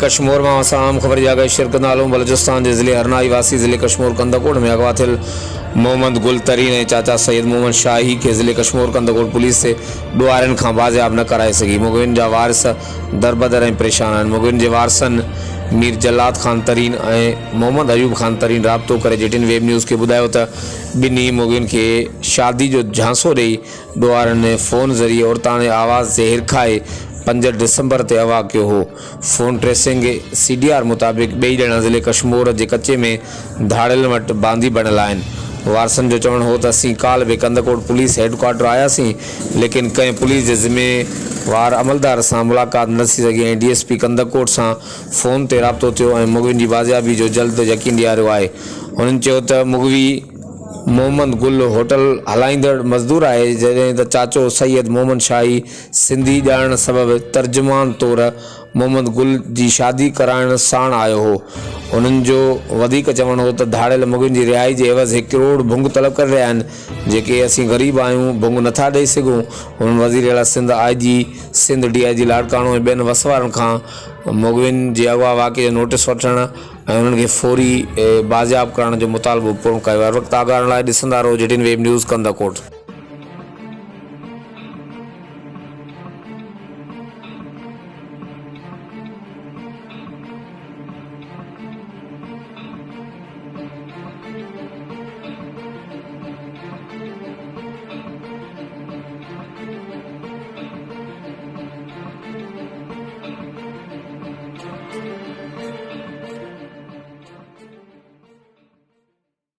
कश्मीर में आम खबर जागे शिरकत नालों बलोचिस्तान के ज़िले हरनाई वासी ज़िले कश्मीर कंदकोट में अगवा थियल मोहम्मद गुल तरीन ऐं चाचा सैयद मोहम्मद शाही के ज़िले कश्मीर कंदकोट पुलिस से ॾुआरनि खां बाज़ियाब न कराए सघी। मुग़विन जा वारिस दरबदर ऐं परेशान आहिनि। मुग़विन जे वारसनि मीर जलाद खान तरीन ऐं मोहम्मद अयूब खान तरीन राब्तो करे जेटिन वेब न्यूज़ के ॿुधायो त ॿिन्ही मुग़विन खे शादी जो झांसो ॾेई ॾुआरनि फ़ोन ज़रिए औरताणे आवाज़ ज़हर खाए 5 दिसंबर ते अगवा कियो हो। फ़ोन ट्रेसिंग CDR मुताबिक़ ॿई ॼणा ज़िले कश्मीर जे कच्चे में धाड़ियल वटि बांदी बणियल आहिनि। वारसनि जो चवणु हो त असीं काल बि कंदकोट पुलिस हेडक्वार्टर आयासीं, लेकिन कंहिं पुलिस जे ज़िम्मेवार अमलदार सां मुलाक़ात न थी सघी ऐं DSP कंदकोट सां फ़ोन ते राब्तो थियो ऐं मुग़विन जी बाज़ियाबी जो जल्द यकीन ॾियारियो आहे। हुननि चयो त मुग़वी मोहम्मद गुल होटल हलाईंदड़ मज़दूर आहे, जॾहिं त चाचो सैयद मोहम्मद शाही सिंधी ॼाणण सबबि तर्जुमान तौर मोहम्मद गुल जी शादी कराइण साण आयो हो। उन्हनि जो वधीक चवणु हो त धाड़ियल मुग़विन जी रिहाई जे एवज़ 1 करोड़ भुंग तलब करे रहिया आहिनि, जेके असीं ग़रीब आहियूं, भुंग नथा ॾेई सघूं। उन्हनि वज़ीर आला सिंध IG सिंध DIG लाड़काणो ऐं ॿियनि वसवारनि खां मुग़विन जे अगवा वाक़े जो नोटिस वठण ऐं उन्हनि खे फौरी बाज़ियाब करण जो मुतालबो पूरो कयो आहे। वक़्तु आगाहण लाइ ॾिसंदा रहो जेटिन वेब न्यूज़ कंदकोट।